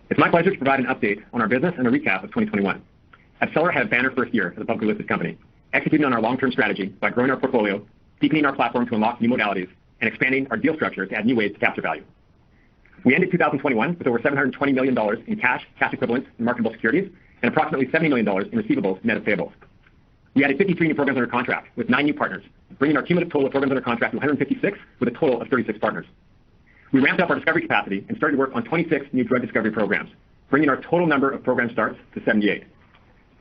It's my pleasure to provide an update on our business and a recap of 2021. AbCellera had a banner first year as a publicly listed company, executing on our long-term strategy by growing our portfolio, deepening our platform to unlock new modalities, and expanding our deal structure to add new ways to capture value. We ended 2021 with over $720 million in cash equivalents, and marketable securities, and approximately $70 million in receivables net of payables. We added 53 new programs under contract with 9 new partners, bringing our cumulative total of programs under contract to 156 with a total of 36 partners. We ramped up our discovery capacity and started work on 26 new drug discovery programs, bringing our total number of program starts to 78.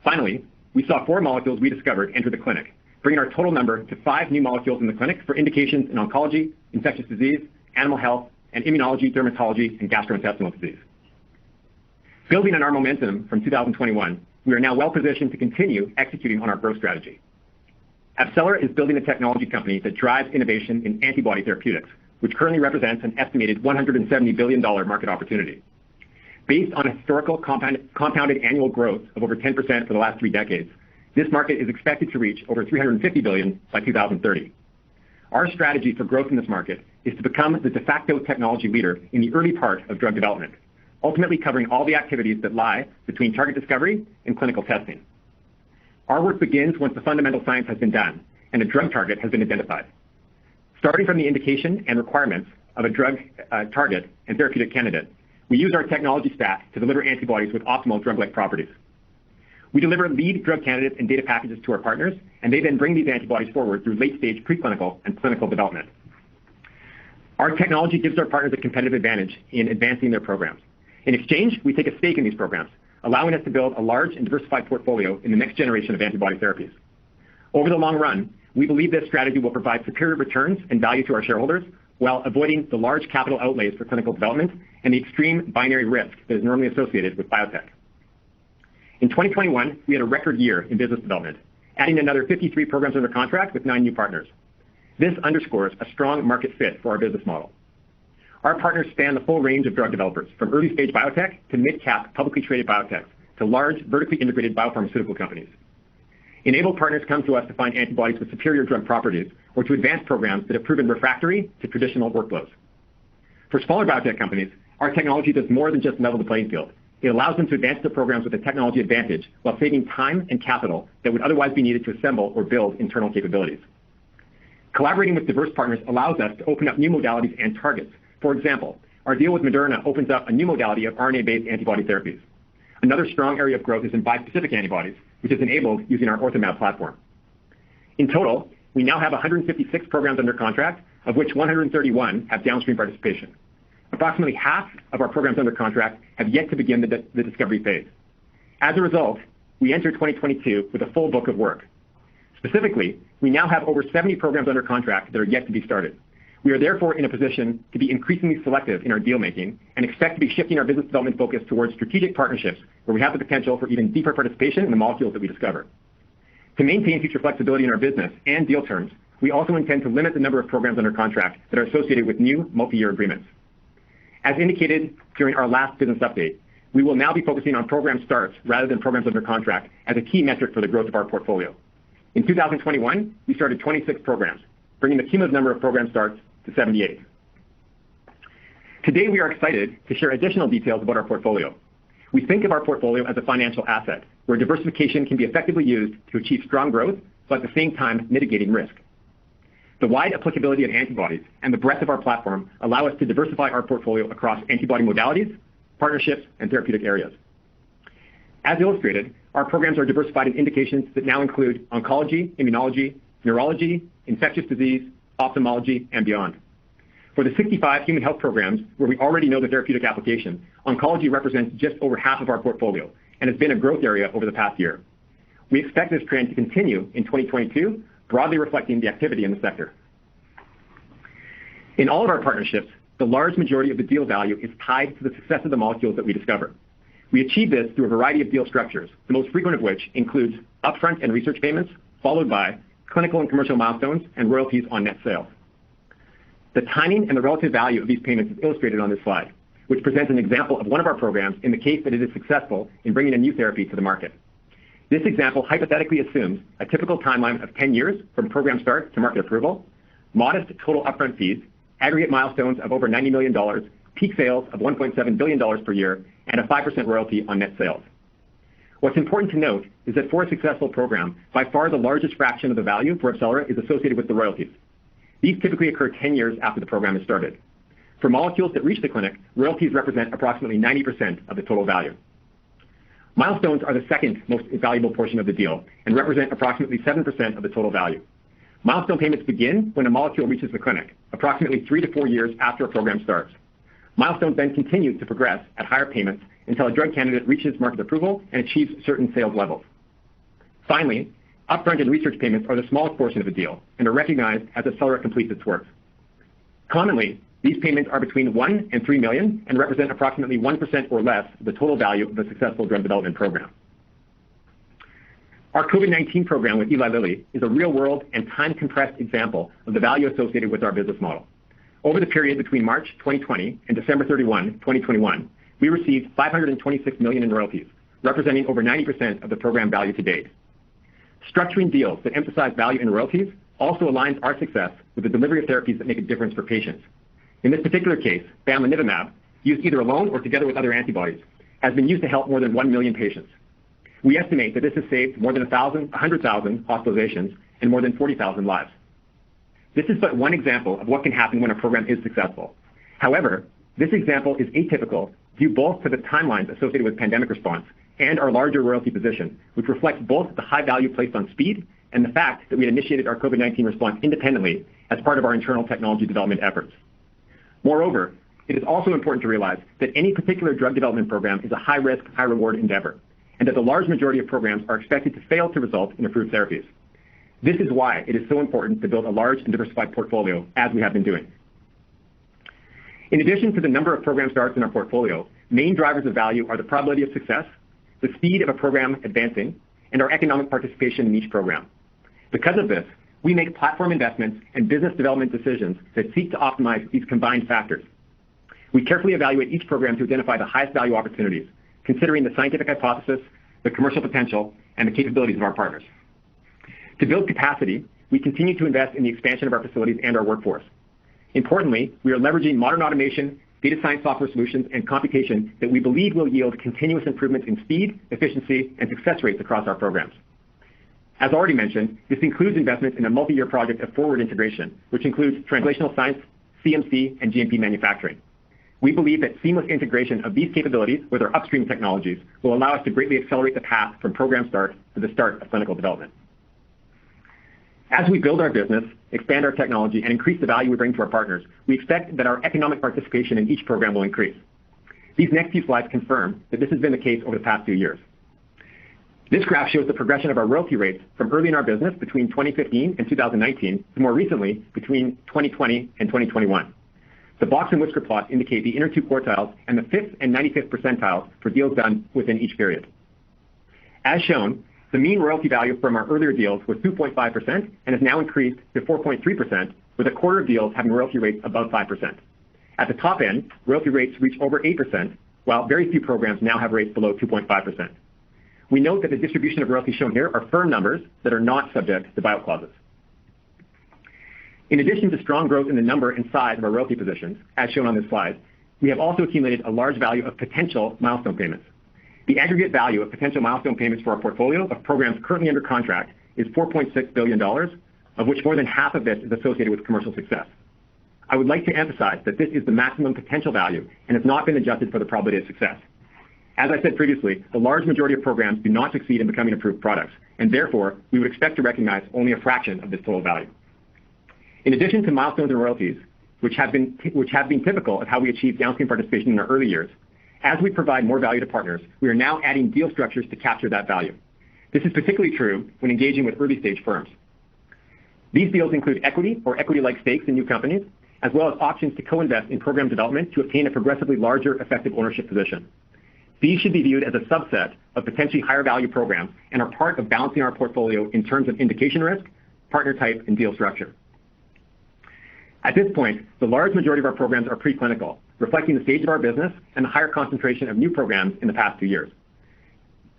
Finally, we saw 4 molecules we discovered enter the clinic, bringing our total number to 5 new molecules in the clinic for indications in oncology, infectious disease, animal health, and immunology, dermatology, and gastrointestinal disease. Building on our momentum from 2021, we are now well positioned to continue executing on our growth strategy. AbCellera is building a technology company that drives innovation in antibody therapeutics, which currently represents an estimated $170 billion market opportunity. Based on historical compounded annual growth of over 10% for the last 3 decades, this market is expected to reach over $350 billion by 2030. Our strategy for growth in this market is to become the de facto technology leader in the early part of drug development, ultimately covering all the activities that lie between target discovery and clinical testing. Our work begins once the fundamental science has been done and a drug target has been identified. Starting from the indication and requirements of a drug target and therapeutic candidate, we use our technology stack to deliver antibodies with optimal drug-like properties. We deliver lead drug candidates and data packages to our partners, and they then bring these antibodies forward through late-stage preclinical and clinical development. Our technology gives our partners a competitive advantage in advancing their programs. In exchange, we take a stake in these programs, allowing us to build a large and diversified portfolio in the next generation of antibody therapies. Over the long run, we believe this strategy will provide superior returns and value to our shareholders while avoiding the large capital outlays for clinical development and the extreme binary risk that is normally associated with biotech. In 2021, we had a record year in business development, adding another 53 programs under contract with 9 new partners. This underscores a strong market fit for our business model. Our partners span the full range of drug developers, from early-stage biotech to mid-cap publicly traded biotechs to large vertically integrated biopharmaceutical companies. Enabled partners come to us to find antibodies with superior drug properties or to advance programs that have proven refractory to traditional workflows. For smaller biotech companies, our technology does more than just level the playing field. It allows them to advance their programs with a technology advantage while saving time and capital that would otherwise be needed to assemble or build internal capabilities. Collaborating with diverse partners allows us to open up new modalities and targets. For example, our deal with Moderna opens up a new modality of RNA-based antibody therapies. Another strong area of growth is in bispecific antibodies, which is enabled using our OrthoMab platform. In total, we now have 156 programs under contract, of which 131 have downstream participation. Approximately half of our programs under contract have yet to begin the discovery phase. As a result, we enter 2022 with a full book of work. Specifically, we now have over 70 programs under contract that are yet to be started. We are therefore in a position to be increasingly selective in our deal making and expect to be shifting our business development focus towards strategic partnerships where we have the potential for even deeper participation in the molecules that we discover. To maintain future flexibility in our business and deal terms, we also intend to limit the number of programs under contract that are associated with new multi-year agreements. As indicated during our last business update, we will now be focusing on program starts rather than programs under contract as a key metric for the growth of our portfolio. In 2021, we started 26 programs, bringing the cumulative number of program starts to 78. Today, we are excited to share additional details about our portfolio. We think of our portfolio as a financial asset, where diversification can be effectively used to achieve strong growth, but at the same time mitigating risk. The wide applicability of antibodies and the breadth of our platform allow us to diversify our portfolio across antibody modalities, partnerships, and therapeutic areas. As illustrated, our programs are diversified in indications that now include oncology, immunology, neurology, infectious disease, ophthalmology, and beyond. For the 65 human health programs where we already know the therapeutic application, oncology represents just over half of our portfolio and has been a growth area over the past year. We expect this trend to continue in 2022, broadly reflecting the activity in the sector. In all of our partnerships, the large majority of the deal value is tied to the success of the molecules that we discover. We achieve this through a variety of deal structures, the most frequent of which includes upfront and research payments, followed by clinical and commercial milestones and royalties on net sales. The timing and the relative value of these payments is illustrated on this slide, which presents an example of one of our programs in the case that it is successful in bringing a new therapy to the market. This example hypothetically assumes a typical timeline of 10 years from program start to market approval, modest total upfront fees, aggregate milestones of over $90 million, peak sales of $1.7 billion per year, and a 5% royalty on net sales. What's important to note is that for a successful program, by far the largest fraction of the value for AbCellera is associated with the royalties. These typically occur 10 years after the program is started. For molecules that reach the clinic, royalties represent approximately 90% of the total value. Milestones are the second most valuable portion of the deal and represent approximately 7% of the total value. Milestone payments begin when a molecule reaches the clinic, approximately 3 to 4 years after a program starts. Milestones then continue to progress at higher payments until a drug candidate reaches market approval and achieves certain sales levels. Finally, upfront and research payments are the smallest portion of the deal and are recognized as AbCellera completes its work. Commonly, these payments are between $1 and $3 million and represent approximately 1% or less of the total value of a successful drug development program. Our COVID-19 program with Eli Lilly is a real-world and time-compressed example of the value associated with our business model. Over the period between March 2020 and December 31, 2021, we received $526 million in royalties, representing over 90% of the program value to date. Structuring deals that emphasize value in royalties also aligns our success with the delivery of therapies that make a difference for patients. In this particular case, bamlanivimab, used either alone or together with other antibodies, has been used to help more than 1 million patients. We estimate that this has saved more than 100,000 hospitalizations and more than 40,000 lives. This is but one example of what can happen when a program is successful. However, this example is atypical due both to the timelines associated with pandemic response and our larger royalty position, which reflects both the high value placed on speed and the fact that we had initiated our COVID-19 response independently as part of our internal technology development efforts. Moreover, it is also important to realize that any particular drug development program is a high-risk, high-reward endeavor, and that the large majority of programs are expected to fail to result in approved therapies. This is why it is so important to build a large and diversified portfolio, as we have been doing. In addition to the number of program starts in our portfolio, main drivers of value are the probability of success, the speed of a program advancing, and our economic participation in each program. Because of this, we make platform investments and business development decisions that seek to optimize these combined factors. We carefully evaluate each program to identify the highest value opportunities, considering the scientific hypothesis, the commercial potential, and the capabilities of our partners. To build capacity, we continue to invest in the expansion of our facilities and our workforce. Importantly, we are leveraging modern automation, data science software solutions, and computation that we believe will yield continuous improvements in speed, efficiency, and success rates across our programs. As already mentioned, this includes investments in a multi-year project of forward integration, which includes translational science, CMC, and GMP manufacturing. We believe that seamless integration of these capabilities with our upstream technologies will allow us to greatly accelerate the path from program start to the start of clinical development. As we build our business, expand our technology, and increase the value we bring to our partners, we expect that our economic participation in each program will increase. These next few slides confirm that this has been the case over the past few years. This graph shows the progression of our royalty rates from early in our business between 2015 and 2019 to more recently between 2020 and 2021. The box and whisker plots indicate the inner two quartiles and the 5th and 95th percentiles for deals done within each period. As shown, the mean royalty value from our earlier deals was 2.5% and has now increased to 4.3%, with a quarter of deals having royalty rates above 5%. At the top end, royalty rates reach over 8%, while very few programs now have rates below 2.5%. We note that the distribution of royalties shown here are firm numbers that are not subject to buyout clauses. In addition to strong growth in the number and size of our royalty positions, as shown on this slide, we have also accumulated a large value of potential milestone payments. The aggregate value of potential milestone payments for our portfolio of programs currently under contract is $4.6 billion, of which more than half of this is associated with commercial success. I would like to emphasize that this is the maximum potential value and has not been adjusted for the probability of success. As I said previously, the large majority of programs do not succeed in becoming approved products, and therefore, we would expect to recognize only a fraction of this total value. In addition to milestones and royalties, which have been typical of how we achieve downstream participation in our early years, as we provide more value to partners, we are now adding deal structures to capture that value. This is particularly true when engaging with early-stage firms. These deals include equity or equity-like stakes in new companies, as well as options to co-invest in program development to obtain a progressively larger effective ownership position. These should be viewed as a subset of potentially higher value programs and are part of balancing our portfolio in terms of indication risk, partner type, and deal structure. At this point, the large majority of our programs are preclinical, reflecting the stage of our business and the higher concentration of new programs in the past 2 years.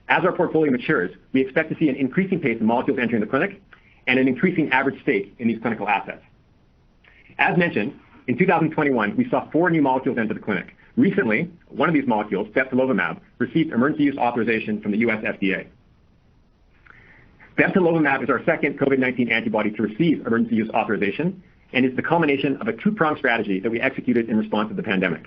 As our portfolio matures, we expect to see an increasing pace of molecules entering the clinic and an increasing average stake in these clinical assets. As mentioned, In 2021, we saw 4 new molecules enter the clinic. Recently, one of these molecules, bebtelovimab, received emergency use authorization from the US FDA. Bebtelovimab is our second COVID-19 antibody to receive emergency use authorization and is the culmination of a two-pronged strategy that we executed in response to the pandemic.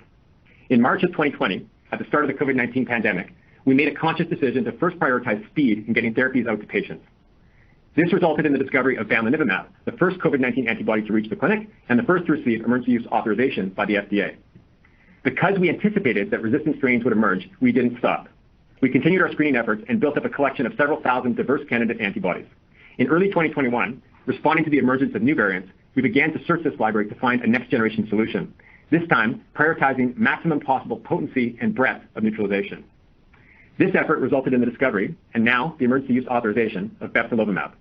In March of 2020, at the start of the COVID-19 pandemic, we made a conscious decision to first prioritize speed in getting therapies out to patients. This resulted in the discovery of bamlanivimab, the first COVID-19 antibody to reach the clinic and the first to receive emergency use authorization by the FDA. Because we anticipated that resistant strains would emerge, we didn't stop. We continued our screening efforts and built up a collection of several thousand diverse candidate antibodies. In early 2021, responding to the emergence of new variants, we began to search this library to find a next-generation solution, this time prioritizing maximum possible potency and breadth of neutralization. This effort resulted in the discovery, and now the emergency use authorization, of bebtelovimab.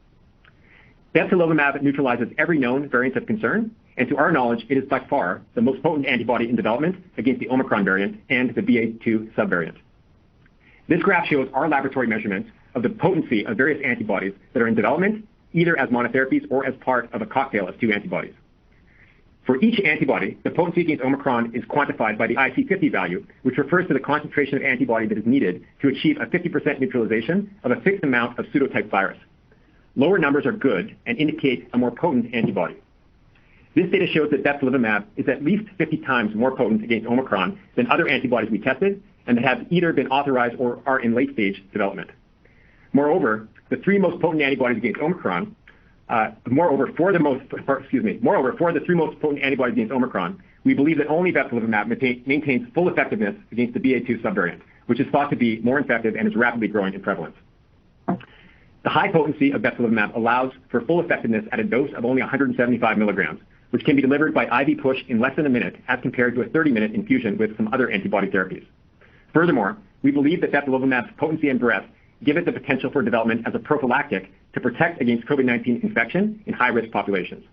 Bebtelovimab neutralizes every known variant of concern, and to our knowledge, it is by far the most potent antibody in development against the Omicron variant and the BA.2 subvariant. This graph shows our laboratory measurements of the potency of various antibodies that are in development, either as monotherapies or as part of a cocktail of 2 antibodies. For each antibody, the potency against Omicron is quantified by the IC50 value, which refers to the concentration of antibody that is needed to achieve a 50% neutralization of a fixed amount of pseudotype virus. Lower numbers are good and indicate a more potent antibody. This data shows that bebtelovimab is at least 50 times more potent against Omicron than other antibodies we tested and that have either been authorized or are in late-stage development. Moreover, the 3 most potent antibodies against Omicron, for the 3 most potent antibodies against Omicron, we believe that only bebtelovimab maintains full effectiveness against the BA.2 subvariant, which is thought to be more infective and is rapidly growing in prevalence. The high potency of bebtelovimab allows for full effectiveness at a dose of only 175 milligrams, which can be delivered by IV push in less than a minute as compared to a 30-minute infusion with some other antibody therapies. Furthermore, we believe that bebtelovimab's potency and breadth give it the potential for development as a prophylactic to protect against COVID-19 infection in high-risk populations.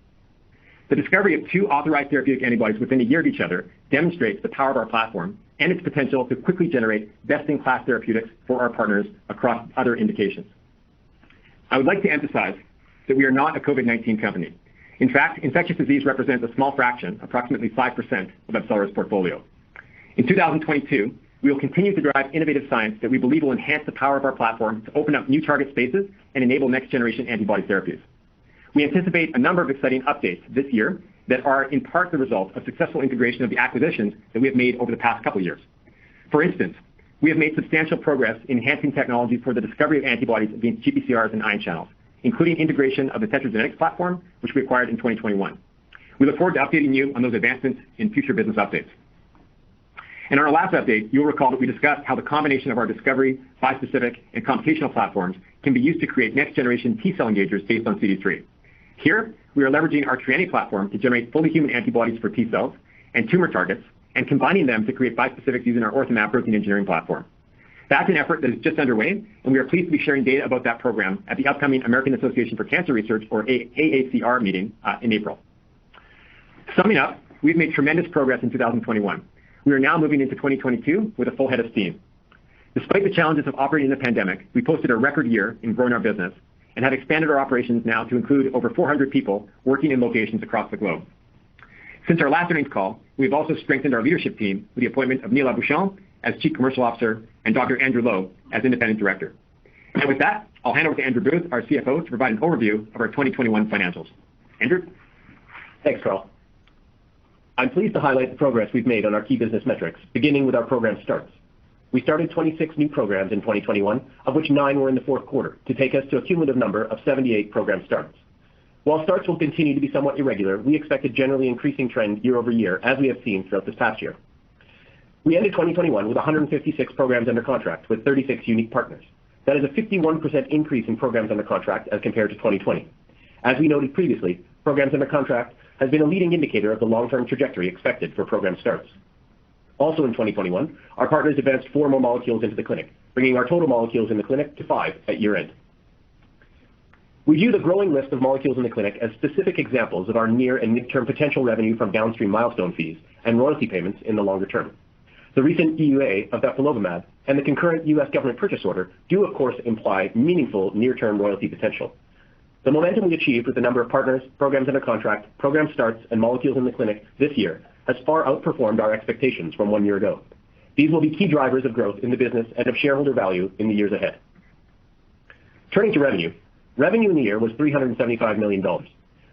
The discovery of 2 authorized therapeutic antibodies within a year of each other demonstrates the power of our platform and its potential to quickly generate best-in-class therapeutics for our partners across other indications. I would like to emphasize that we are not a COVID-19 company. In fact, infectious disease represents a small fraction, approximately 5%, of AbCellera's portfolio. In 2022, we will continue to drive innovative science that we believe will enhance the power of our platform to open up new target spaces and enable next-generation antibody therapies. We anticipate a number of exciting updates this year that are in part the result of successful integration of the acquisitions that we have made over the past couple of years. For instance, we have made substantial progress in enhancing technology for the discovery of antibodies against GPCRs and ion channels, including integration of the tetragenetics platform, which we acquired in 2021. We look forward to updating you on those advancements in future business updates. And on our last update, you'll recall that we discussed how the combination of our discovery, bispecific, and computational platforms can be used to create next-generation T-cell engagers based on CD3. Here, we are leveraging our Trianni platform to generate fully human antibodies for T-cells and tumor targets, and combining them to create bispecifics using our OrthoMab protein engineering platform. That's an effort that is just underway, and we are pleased to be sharing data about that program at the upcoming American Association for Cancer Research, or AACR, meeting in April. Summing up, we've made tremendous progress in 2021. We are now moving into 2022 with a full head of steam. Despite the challenges of operating in the pandemic, we posted a record year in growing our business and have expanded our operations now to include over 400 people working in locations across the globe. Since our last earnings call, we've also strengthened our leadership team with the appointment of Neil Abouchon as Chief Commercial Officer and Dr. Andrew Lowe as Independent Director. And with that, I'll hand over to Andrew Booth, our CFO, to provide an overview of our 2021 financials. Andrew? Thanks, Carl. I'm pleased to highlight the progress we've made on our key business metrics, beginning with our program starts. We started 26 new programs in 2021, of which 9 were in the fourth quarter, to take us to a cumulative number of 78 program starts. While starts will continue to be somewhat irregular, we expect a generally increasing trend year over year, as we have seen throughout this past year. We ended 2021 with 156 programs under contract with 36 unique partners. That is a 51% increase in programs under contract as compared to 2020. As we noted previously, programs under contract has been a leading indicator of the long-term trajectory expected for program starts. Also in 2021, our partners advanced 4 more molecules into the clinic, bringing our total molecules in the clinic to 5 at year-end. We view the growing list of molecules in the clinic as specific examples of our near and midterm potential revenue from downstream milestone fees and royalty payments in the longer term. The recent EUA of bebtelovimab and the concurrent U.S. government purchase order do, of course, imply meaningful near-term royalty potential. The momentum we achieved with the number of partners, programs under contract, program starts, and molecules in the clinic this year has far outperformed our expectations from 1 year ago. These will be key drivers of growth in the business and of shareholder value in the years ahead. Turning to revenue. Revenue in the year was $375 million.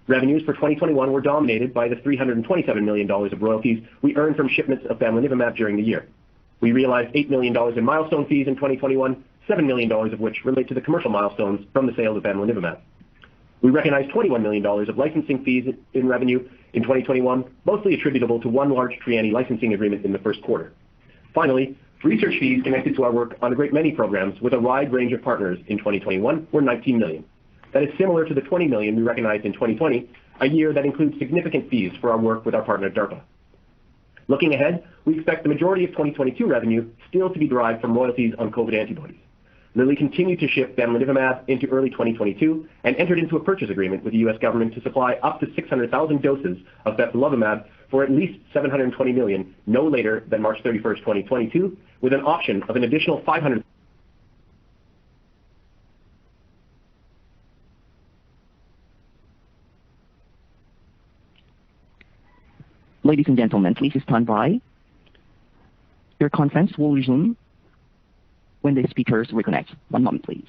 Revenues for 2021 were dominated by the $327 million of royalties we earned from shipments of bamlanivimab during the year. We realized $8 million in milestone fees in 2021, $7 million of which relate to the commercial milestones from the sale of bamlanivimab. We recognized $21 million of licensing fees in revenue in 2021, mostly attributable to one large Trianni licensing agreement in the first quarter. Finally, research fees connected to our work on a great many programs with a wide range of partners in 2021 were $19 million. That is similar to the $20 million we recognized in 2020, a year that includes significant fees for our work with our partner DARPA. Looking ahead, we expect the majority of 2022 revenue still to be derived from royalties on COVID antibodies. Lilly continued to ship bamlanivimab into early 2022 and entered into a purchase agreement with the U.S. government to supply up to 600,000 doses of bamlanivimab for at least $720 million no later than March 31st, 2022, with an option of an additional 500. Ladies and gentlemen, please stand by. Your conference will resume when the speakers reconnect. One moment, please.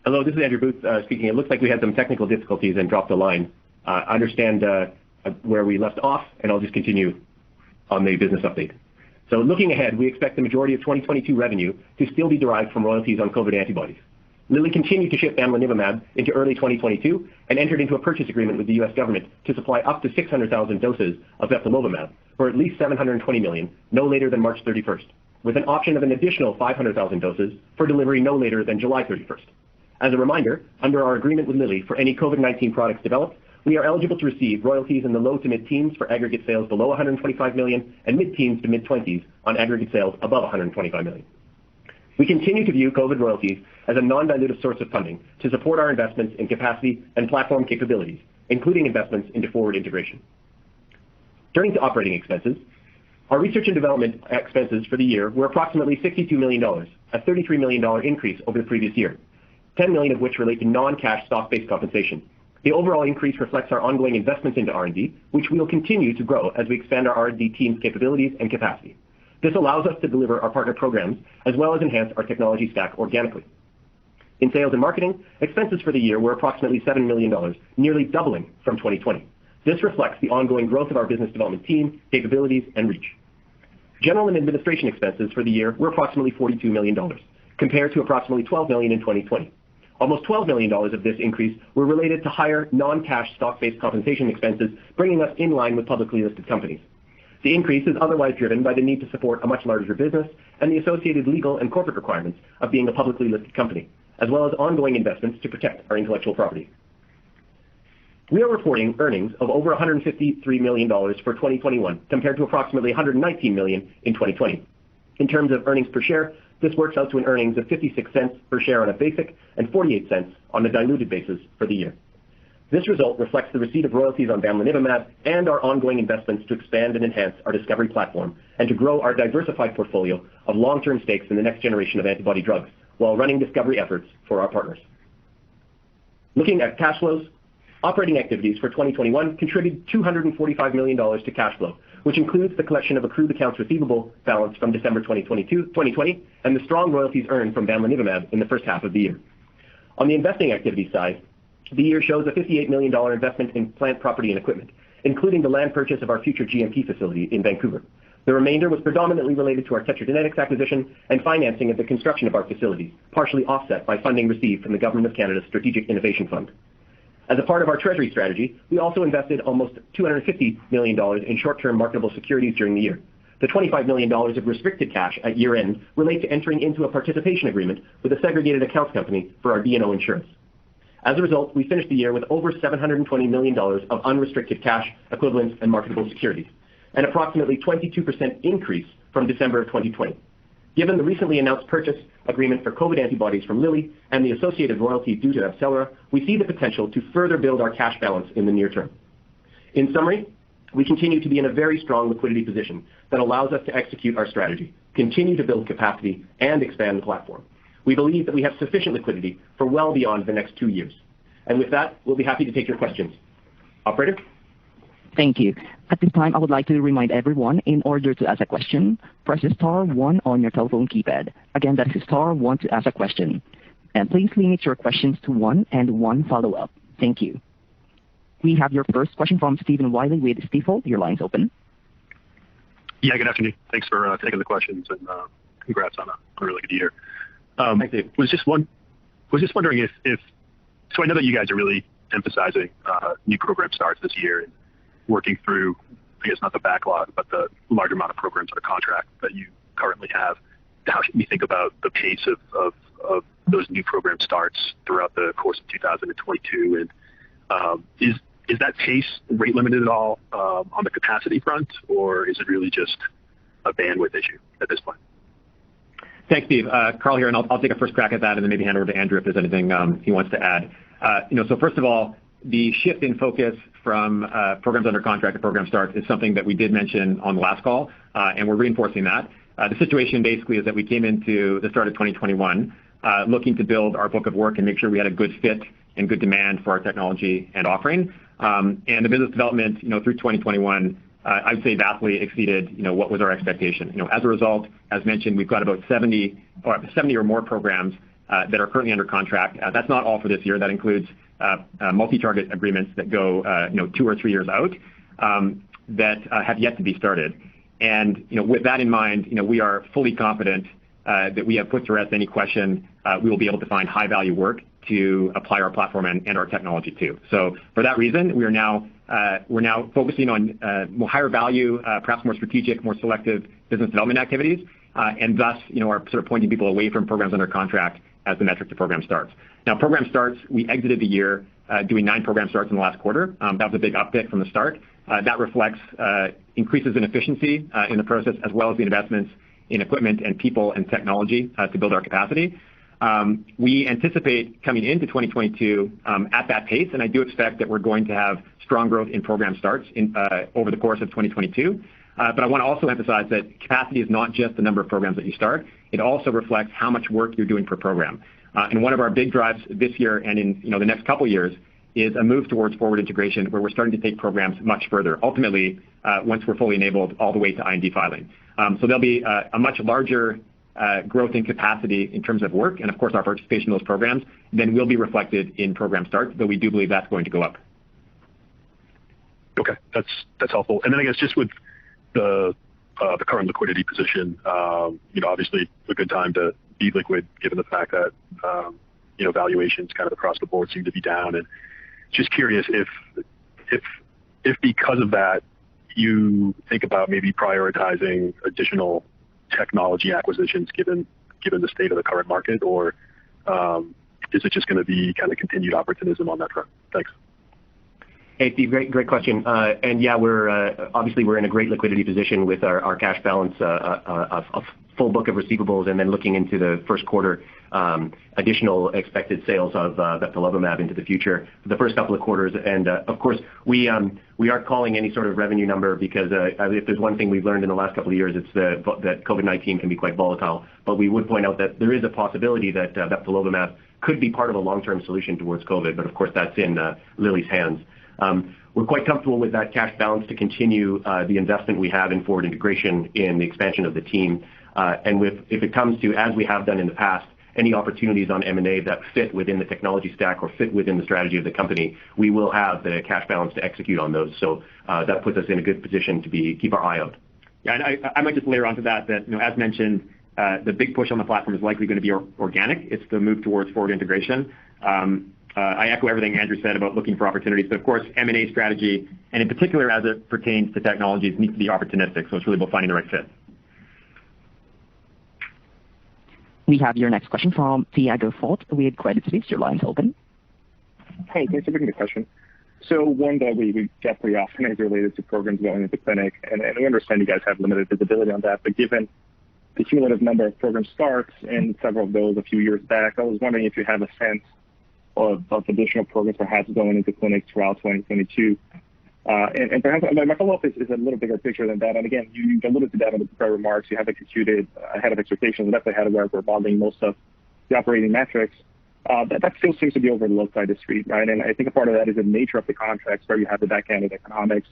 Hello, this is Andrew Booth speaking. It looks like we had some technical difficulties and dropped the line. I understand where we left off, and I'll just continue on the business update. So looking ahead, we expect the majority of 2022 revenue to still be derived from royalties on COVID antibodies. Lilly continued to ship bamlanivimab into early 2022 and entered into a purchase agreement with the U.S. government to supply up to 600,000 doses of bamlanivimab for at least $720 million no later than March 31st, with an option of an additional 500,000 doses for delivery no later than July 31st. As a reminder, under our agreement with Lilly for any COVID-19 products developed, we are eligible to receive royalties in the low to mid-teens for aggregate sales below $125 million and mid-teens to mid-20s on aggregate sales above $125 million. We continue to view COVID royalties as a non-dilutive source of funding to support our investments in capacity and platform capabilities, including investments into forward integration. Turning to operating expenses, our research and development expenses for the year were approximately $62 million, a $33 million increase over the previous year, $10 million of which relate to non-cash stock-based compensation. The overall increase reflects our ongoing investments into R&D, which we will continue to grow as we expand our R&D team's capabilities and capacity. This allows us to deliver our partner programs as well as enhance our technology stack organically. In sales and marketing, expenses for the year were approximately $7 million, nearly doubling from 2020. This reflects the ongoing growth of our business development team, capabilities, and reach. General and administration expenses for the year were approximately $42 million, compared to approximately $12 million in 2020. Almost $12 million of this increase were related to higher non-cash stock-based compensation expenses, bringing us in line with publicly listed companies. The increase is otherwise driven by the need to support a much larger business and the associated legal and corporate requirements of being a publicly listed company, as well as ongoing investments to protect our intellectual property. We are reporting earnings of over $153 million for 2021, compared to approximately $119 million in 2020. In terms of earnings per share, this works out to an earnings of 56 cents per share on a basic and 48 cents on a diluted basis for the year. This result reflects the receipt of royalties on bamlanivimab and our ongoing investments to expand and enhance our discovery platform and to grow our diversified portfolio of long-term stakes in the next generation of antibody drugs while running discovery efforts for our partners. Looking at cash flows, operating activities for 2021 contributed $245 million to cash flow, which includes the collection of accrued accounts receivable balance from December 2020, and the strong royalties earned from bamlanivimab in the first half of the year. On the investing activity side, the year shows a $58 million investment in plant, property, and equipment. including the land purchase of our future GMP facility in Vancouver. The remainder was predominantly related to our Tetragenetics acquisition and financing of the construction of our facilities, partially offset by funding received from the Government of Canada's Strategic Innovation Fund. As a part of our treasury strategy, we also invested almost $250 million in short-term marketable securities during the year. The $25 million of restricted cash at year-end relate to entering into a participation agreement with a segregated accounts company for our D&O insurance. As a result, we finished the year with over $720 million of unrestricted cash, equivalents, and marketable securities, an approximately 22% increase from December of 2020. Given the recently announced purchase agreement for COVID antibodies from Lilly and the associated royalty due to AbCellera, we see the potential to further build our cash balance in the near term. In summary, we continue to be in a very strong liquidity position that allows us to execute our strategy, continue to build capacity, and expand the platform. We believe that we have sufficient liquidity for well beyond the next 2 years. And with that, we'll be happy to take your questions. Operator? Thank you. At this time, I would like to remind everyone, in order to ask a question, press star 1 on your telephone keypad. Again, that is star 1 to ask a question. And please limit your questions to 1 and 1 follow-up. Thank you. We have your first question from Stephen Wiley with Stifel. Your line's open. Yeah, good afternoon. Thanks for taking the questions, and congrats on a really good year. Thank you. Was just wondering if so I know that you guys are really emphasizing new program starts this year and working through, I guess not the backlog, but the large amount of programs under contract that you currently have. How should we think about the pace of those new program starts throughout the course of 2022? And is that pace rate limited at all on the capacity front, or is it really just a bandwidth issue at this point? Thanks, Steve. Carl here, and I'll take a first crack at that and then maybe hand over to Andrew if there's anything he wants to add. So first of all, the shift in focus from programs under contract to program starts is something that we did mention on the last call, and we're reinforcing that. The situation basically is that we came into the start of 2021 looking to build our book of work and make sure we had a good fit and good demand for our technology and offering. And the business development, through 2021, I'd say vastly exceeded, what was our expectation. As a result, as mentioned, we've got about 70 or more programs that are currently under contract. That's not all for this year. That includes multi-target agreements that go, 2 or 3 years out that have yet to be started. And with that in mind, we are fully confident that we have put to rest any question we will be able to find high-value work to apply our platform and our technology to. So for that reason, we're now focusing on more higher value, perhaps more strategic, more selective business development activities, and thus, are sort of pointing people away from programs under contract as the metric to program starts. Now, program starts, we exited the year doing 9 program starts in the last quarter. That was a big uptick from the start. That reflects increases in efficiency in the process, as well as the investments in equipment and people and technology to build our capacity. We anticipate coming into 2022 at that pace, and I do expect that we're going to have strong growth in program starts over the course of 2022. But I want to also emphasize that capacity is not just the number of programs that you start. It also reflects how much work you're doing per program. And one of our big drives this year and in the next couple of years is a move towards forward integration, where we're starting to take programs much further. Ultimately, once we're fully enabled, all the way to IND filing. So there'll be a much larger growth in capacity in terms of work, and of course our participation in those programs then will be reflected in program starts, though we do believe that's going to go up. Okay, that's helpful. And then I guess just with the current liquidity position, obviously a good time to be liquid, given the fact that valuations kind of across the board seem to be down. And just curious if because of that you think about maybe prioritizing additional technology acquisitions given the state of the current market, or is it just going to be kind of continued opportunism on that front? Thanks. Hey, Steve, great question. And yeah, we're in a great liquidity position with our cash balance, a full book of receivables, and then looking into the first quarter, additional expected sales of bebtelovimab into the future for the first couple of quarters. And of course, we aren't calling any sort of revenue number because if there's one thing we've learned in the last couple of years, it's that COVID-19 can be quite volatile. But we would point out that there is a possibility that bebtelovimab could be part of a long-term solution towards COVID. But of course, that's in Lilly's hands. We're quite comfortable with that cash balance to continue the investment we have in forward integration in the expansion of the team. And if it comes to, as we have done in the past, any opportunities on M&A that fit within the technology stack or fit within the strategy of the company, we will have the cash balance to execute on those. So that puts us in a good position to keep our eye out. Yeah, and I might just layer onto that, as mentioned, the big push on the platform is likely going to be organic. It's the move towards forward integration. I echo everything Andrew said about looking for opportunities, but of course, M&A strategy, and in particular as it pertains to technologies, needs to be opportunistic. So it's really about finding the right fit. We have your next question from Tiago Fort with Credit Suisse. Your line's open. Hey, thanks for taking the question. So one that we get pretty often is related to programs going into clinic, and we understand you guys have limited visibility on that, but given the cumulative number of program starts and several of those a few years back, I was wondering if you have a sense of additional programs perhaps going into clinics throughout 2022. And perhaps my follow-up is a little bigger picture than that. And again, you alluded to that in the prepared remarks. You have executed ahead of expectations, and that's ahead of where we're modeling most of the operating metrics. That still seems to be overlooked by the street, right? And I think a part of that is the nature of the contracts where you have the back-end economics.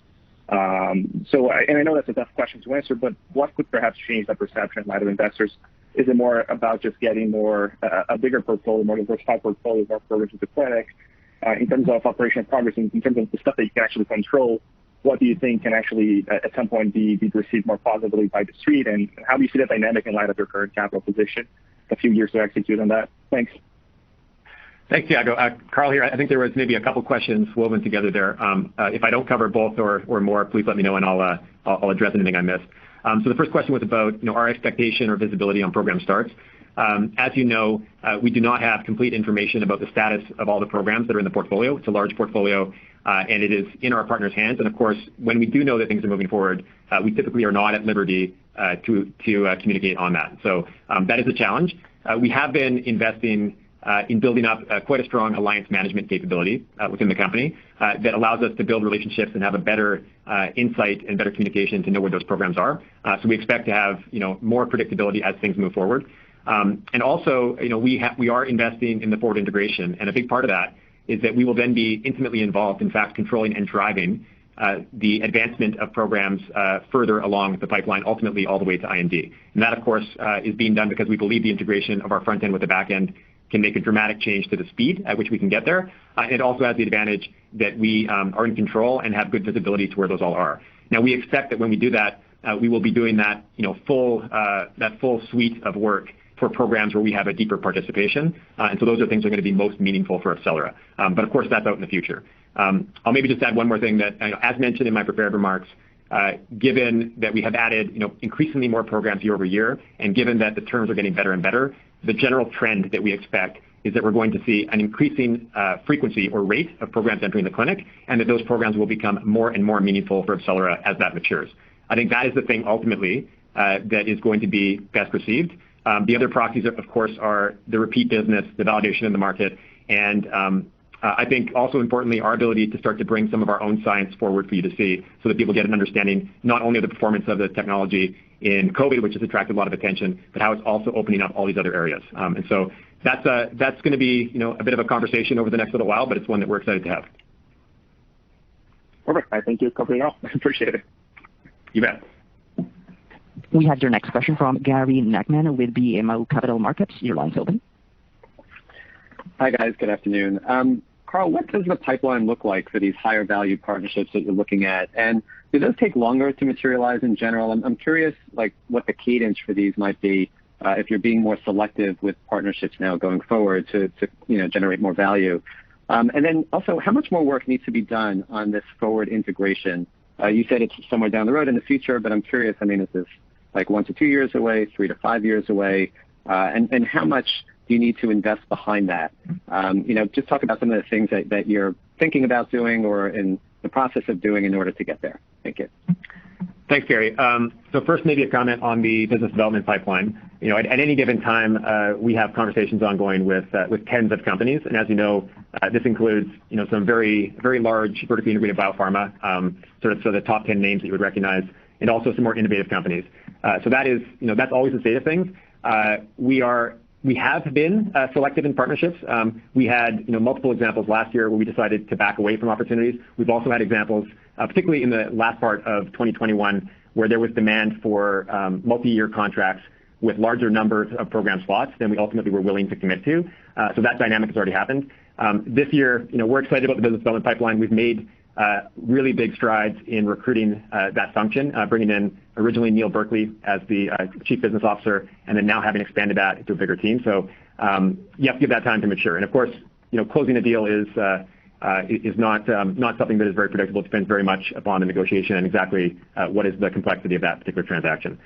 So I know that's a tough question to answer, but what could perhaps change that perception in light of investors? Is it more about just getting a bigger portfolio, more diversified portfolio, more programs into clinic? In terms of operational progress, in terms of the stuff that you can actually control, what do you think can actually at some point be received more positively by the street? And how do you see that dynamic in light of your current capital position? A few years to execute on that. Thanks. Thanks, Tiago. Carl here. I think there was maybe a couple questions woven together there. If I don't cover both or more, please let me know and I'll address anything I missed. So the first question was about our expectation or visibility on program starts. As you know, we do not have complete information about the status of all the programs that are in the portfolio. It's a large portfolio, and it is in our partners' hands. And of course, when we do know that things are moving forward, we typically are not at liberty to communicate on that. So that is a challenge. We have been investing in building up quite a strong alliance management capability within the company that allows us to build relationships and have a better insight and better communication to know where those programs are. So we expect to have more predictability as things move forward. And also, we are investing in the forward integration, and a big part of that is that we will then be intimately involved, in fact, controlling and driving the advancement of programs further along the pipeline, ultimately all the way to IND. And that, of course, is being done because we believe the integration of our front end with the back end can make a dramatic change to the speed at which we can get there. It also has the advantage that we are in control and have good visibility to where those all are. Now, we expect that when we do that, we will be doing that full suite of work for programs where we have a deeper participation. And so those are things that are going to be most meaningful for AbCellera. But of course, that's out in the future. I'll maybe just add one more thing that, as mentioned in my prepared remarks, given that we have added increasingly more programs year over year, and given that the terms are getting better and better, the general trend that we expect is that we're going to see an increasing frequency or rate of programs entering the clinic, and that those programs will become more and more meaningful for AbCellera as that matures. I think that is the thing ultimately that is going to be best received. The other proxies, of course, are the repeat business, the validation in the market, and I think also importantly, our ability to start to bring some of our own science forward for you to see so that people get an understanding not only of the performance of the technology in COVID, which has attracted a lot of attention, but how it's also opening up all these other areas. And so that's going to be a bit of a conversation over the next little while, but it's one that we're excited to have. Perfect. I think you've covered it all. I appreciate it. You bet. We have your next question from Gary Nachman with BMO Capital Markets. Your line's open. Hi, guys. Good afternoon. Carl, what does the pipeline look like for these higher value partnerships that you're looking at? And do those take longer to materialize in general? I'm curious, what the cadence for these might be if you're being more selective with partnerships now going forward to generate more value. And then also, how much more work needs to be done on this forward integration? You said it's somewhere down the road in the future, but I'm curious, is this 1 to 2 years away, 3 to 5 years away? And how much do you need to invest behind that? Just talk about some of the things that you're thinking about doing or in the process of doing in order to get there. Thank you. Thanks, Gary. So first, maybe a comment on the business development pipeline. At any given time, we have conversations ongoing with tens of companies, and as you know, this includes some very very large vertically integrated biopharma, so the top 10 names that you would recognize, and also some more innovative companies. So that is that's always the state of things. We have been selective in partnerships. We had multiple examples last year where we decided to back away from opportunities. We've also had examples, particularly in the last part of 2021, where there was demand for multi-year contracts with larger numbers of program slots than we ultimately were willing to commit to. So that dynamic has already happened. This year, we're excited about the business development pipeline. We've made really big strides in recruiting that function, bringing in originally Neil Berkeley as the Chief Business Officer, and then now having expanded that into a bigger team. So you have to give that time to mature. And of course, closing a deal is not something that is very predictable. It depends very much upon the negotiation and exactly what is the complexity of that particular transaction.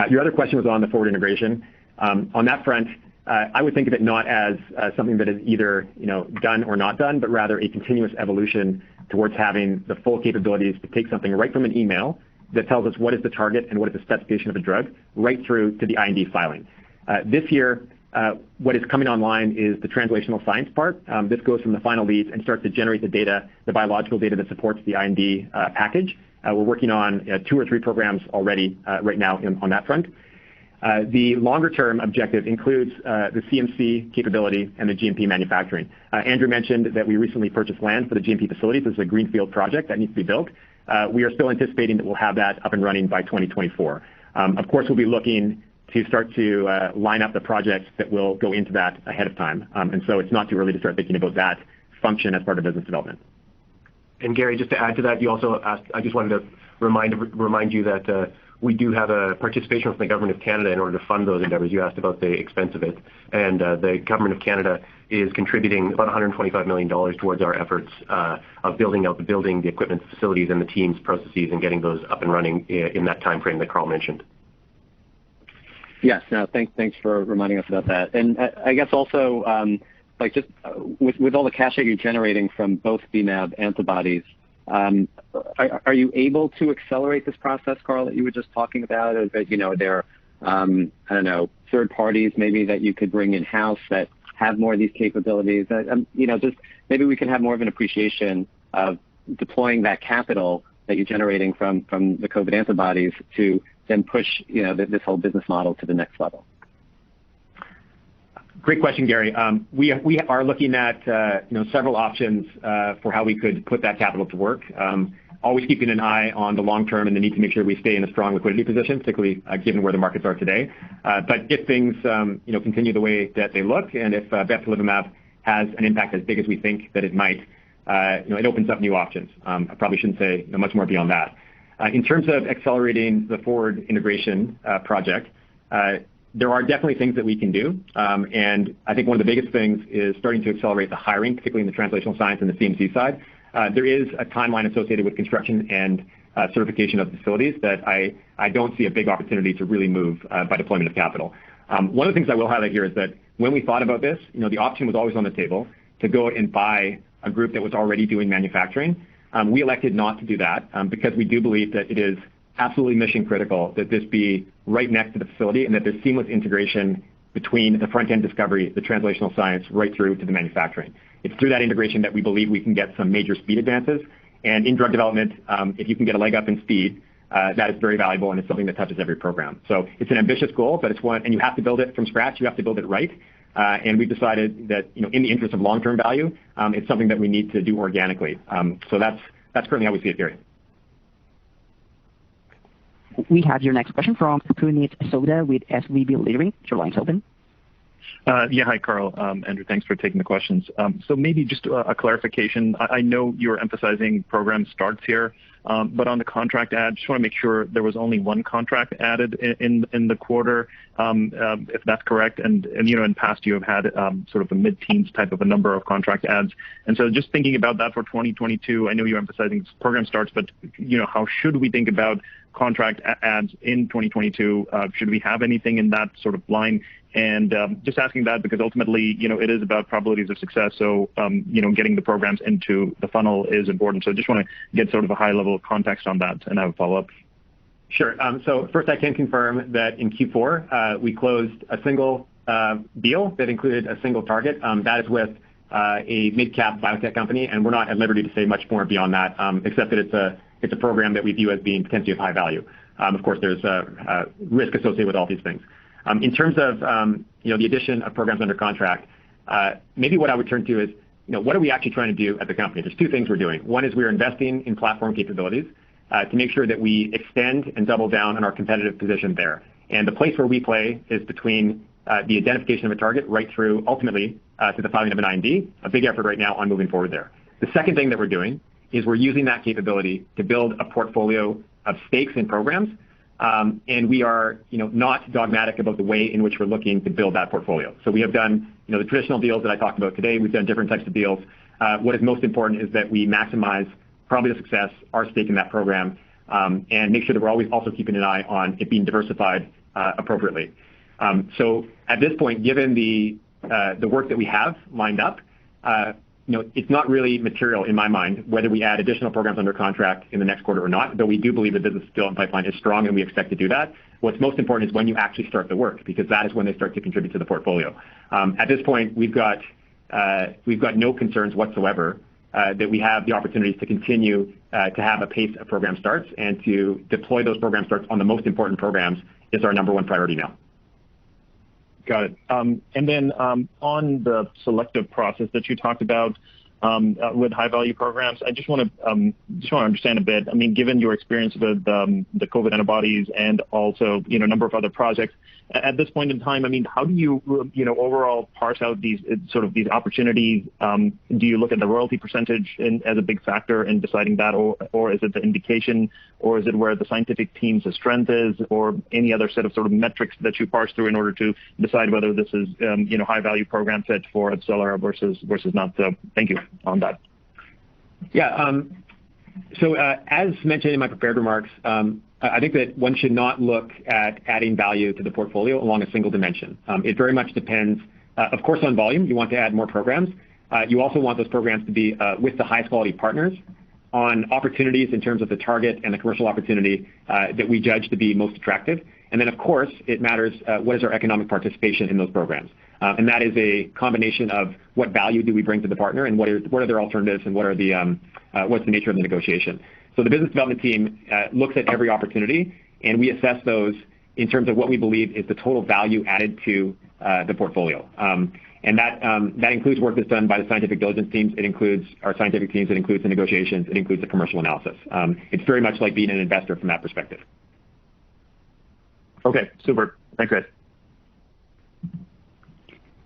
Your other question was on the forward integration. On that front, I would think of it not as something that is either done or not done, but rather a continuous evolution towards having the full capabilities to take something right from an email that tells us what is the target and what is the specification of a drug, right through to the IND filing. This year, what is coming online is the translational science part. This goes from the final leads and starts to generate the data, the biological data that supports the IND package. We're working on 2 or 3 programs already right now on that front. The longer-term objective includes the CMC capability and the GMP manufacturing. Andrew mentioned that we recently purchased land for the GMP facility. This is a greenfield project that needs to be built. We are still anticipating that we'll have that up and running by 2024. Of course, we'll be looking to start to line up the projects that will go into that ahead of time. And so it's not too early to start thinking about that function as part of business development. And Gary, just to add to that, you also asked, I just wanted to remind you that we do have a participation from the Government of Canada in order to fund those endeavors. You asked about the expense of it. And the Government of Canada is contributing about $125 million towards our efforts of building out the building, the equipment, facilities, and the team's processes and getting those up and running in that time frame that Carl mentioned. Yes, no, thanks for reminding us about that. And I guess also, just with all the cash that you're generating from both BMAB antibodies, are you able to accelerate this process, Carl, that you were just talking about? Or that, there are, third parties maybe that you could bring in-house that have more of these capabilities? Just maybe we can have more of an appreciation of deploying that capital that you're generating from the COVID antibodies to then push, this whole business model to the next level. Great question, Gary. We are looking at several options for how we could put that capital to work. Always keeping an eye on the long term and the need to make sure we stay in a strong liquidity position, particularly given where the markets are today. But if things continue the way that they look, and if AbCellera has an impact as big as we think that it might, it opens up new options. I probably shouldn't say much more beyond that. In terms of accelerating the forward integration project, there are definitely things that we can do. And I think one of the biggest things is starting to accelerate the hiring, particularly in the translational science and the CMC side. There is a timeline associated with construction and certification of facilities that I don't see a big opportunity to really move by deployment of capital. One of the things I will highlight here is that when we thought about this, the option was always on the table to go and buy a group that was already doing manufacturing. We elected not to do that because we do believe that it is absolutely mission critical that this be right next to the facility and that there's seamless integration between the front-end discovery, the translational science, right through to the manufacturing. It's through that integration that we believe we can get some major speed advances. And in drug development, if you can get a leg up in speed, that is very valuable, and it's something that touches every program. So it's an ambitious goal, but it's one, and you have to build it from scratch. You have to build it right. And we've decided that, in the interest of long-term value, it's something that we need to do organically. So that's currently how we see it, Gary. We have your next question from Puneet Souda with SVB Leerink. Your line's open. Hi, Carl. Andrew, thanks for taking the questions. So maybe just a clarification. I know you're emphasizing program starts here, but on the contract ad, just want to make sure there was only one contract added in the quarter, if that's correct. And in past you have had sort of a mid-teens type of a number of contract ads. And so just thinking about that for 2022, I know you're emphasizing program starts, but how should we think about contract ads in 2022? Should we have anything in that sort of line? And just asking that because ultimately, it is about probabilities of success. So, getting the programs into the funnel is important. So just want to get sort of a high level of context on that, and I have a follow-up. Sure. So first I can confirm that in Q4, we closed a single deal that included a single target. That is with a mid-cap biotech company, and we're not at liberty to say much more beyond that, except that it's a program that we view as being potentially of high value. Of course, there's a risk associated with all these things. In terms of the addition of programs under contract, maybe what I would turn to is what are we actually trying to do at the company? There's 2 things we're doing. One is we're investing in platform capabilities to make sure that we extend and double down on our competitive position there. And the place where we play is between the identification of a target right through ultimately to the filing of an IND, a big effort right now on moving forward there. The second thing that we're doing is we're using that capability to build a portfolio of stakes in programs. And we are not dogmatic about the way in which we're looking to build that portfolio. So we have done the traditional deals that I talked about today. We've done different types of deals. What is most important is that we maximize probability of success, our stake in that program, and make sure that we're always also keeping an eye on it being diversified appropriately. So at this point, given the work that we have lined up, it's not really material in my mind whether we add additional programs under contract in the next quarter or not, though we do believe the business development pipeline is strong and we expect to do that. What's most important is when you actually start the work, because that is when they start to contribute to the portfolio. At this point, we've got no concerns whatsoever that we have the opportunities to continue to have a pace of program starts, and to deploy those program starts on the most important programs is our number one priority now. Got it. And then on the selective process that you talked about with high-value programs, I just want to understand a bit. I mean, given your experience with the COVID antibodies and also a number of other projects, at this point in time, I mean, how do you overall parse out these opportunities? Do you look at the royalty percentage as a big factor in deciding that, or is it the indication, or is it where the scientific team's strength is, or any other set of sort of metrics that you parse through in order to decide whether this is high-value program fit for AbCellera versus not? So thank you on that. Yeah. So as mentioned in my prepared remarks, I think that one should not look at adding value to the portfolio along a single dimension. It very much depends, of course, on volume. You want to add more programs. You also want those programs to be with the highest quality partners on opportunities in terms of the target and the commercial opportunity that we judge to be most attractive. And then, of course, it matters what is our economic participation in those programs. And that is a combination of what value do we bring to the partner, and what are their alternatives, and what's the nature of the negotiation. So the business development team looks at every opportunity, and we assess those in terms of what we believe is the total value added to the portfolio. And that includes work that's done by the scientific diligence teams. It includes our scientific teams. It includes the negotiations. It includes the commercial analysis. It's very much like being an investor from that perspective. Okay, super. Thanks, guys.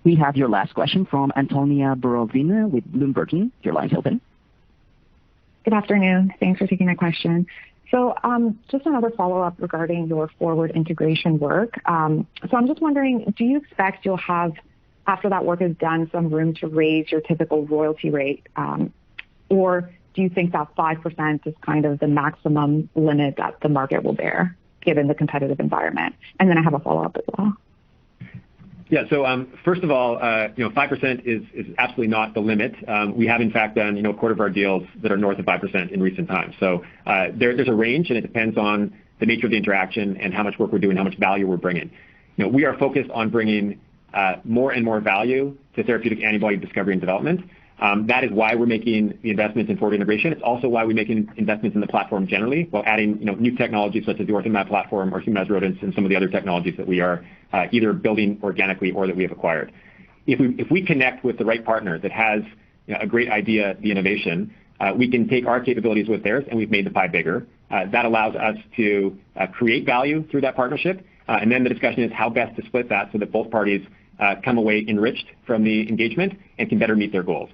We have your last question from Antonia Borovina with Bloomberg. Your line's open. Good afternoon. Thanks for taking my question. So just another follow-up regarding your forward integration work. So I'm just wondering, do you expect you'll have, after that work is done, some room to raise your typical royalty rate? Or do you think that 5% is kind of the maximum limit that the market will bear, given the competitive environment? And then I have a follow-up as well. Yeah. So first of all, 5% is absolutely not the limit. We have in fact done a quarter of our deals that are north of 5% in recent times. So there's a range, and it depends on the nature of the interaction and how much work we're doing, how much value we're bringing. We are focused on bringing more and more value to therapeutic antibody discovery and development. That is why we're making the investments in forward integration. It's also why we're making investments in the platform generally, while adding new technologies such as the OrthoMab platform or humanized rodents and some of the other technologies that we are either building organically or that we have acquired. If we connect with the right partner that has a great idea, the innovation, we can take our capabilities with theirs, and we've made the pie bigger. That allows us to create value through that partnership. And then the discussion is how best to split that so that both parties come away enriched from the engagement and can better meet their goals.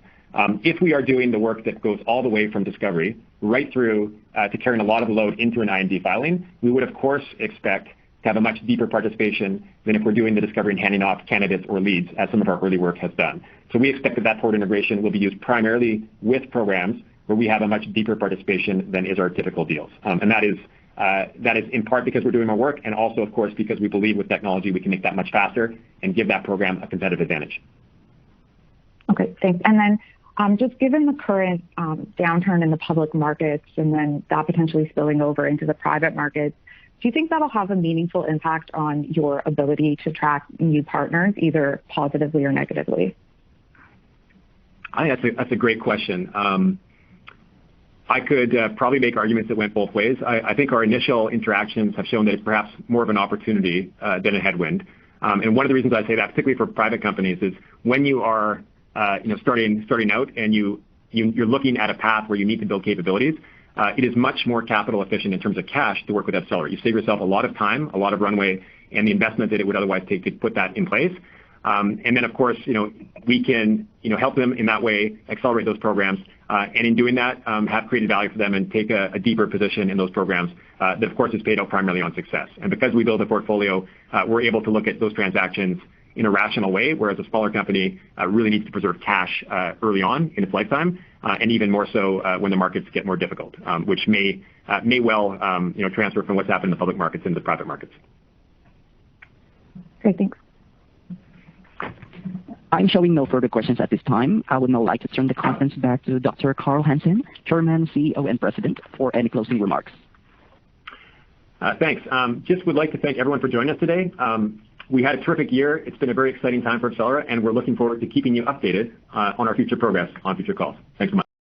If we are doing the work that goes all the way from discovery right through to carrying a lot of the load into an IND filing, we would, of course, expect to have a much deeper participation than if we're doing the discovery and handing off candidates or leads, as some of our early work has done. So we expect that forward integration will be used primarily with programs where we have a much deeper participation than is our typical deals. And that is in part because we're doing more work, and also, of course, because we believe with technology we can make that much faster and give that program a competitive advantage. Okay, thanks. And then just given the current downturn in the public markets and then that potentially spilling over into the private markets, do you think that'll have a meaningful impact on your ability to attract new partners, either positively or negatively? I think that's a great question. I could probably make arguments that went both ways. I think our initial interactions have shown that it's perhaps more of an opportunity than a headwind. And one of the reasons I say that, particularly for private companies, is when you are starting out and you're looking at a path where you need to build capabilities, it is much more capital efficient in terms of cash to work with AbCellera. You save yourself a lot of time, a lot of runway, and the investment that it would otherwise take to put that in place. And then, of course, we can help them in that way, accelerate those programs, and in doing that, have created value for them and take a deeper position in those programs that, of course, is paid out primarily on success. And because we build a portfolio, we're able to look at those transactions in a rational way, whereas a smaller company really needs to preserve cash early on in its lifetime, and even more so when the markets get more difficult, which may well transfer from what's happened in the public markets into the private markets. Great, thanks. I'm showing no further questions at this time. I would now like to turn the conference back to Dr. Carl Hansen, Chairman, CEO, and President, for any closing remarks. Thanks. Just would like to thank everyone for joining us today. We had a terrific year. It's been a very exciting time for AbCellera, and we're looking forward to keeping you updated on our future progress on future calls. Thanks so much.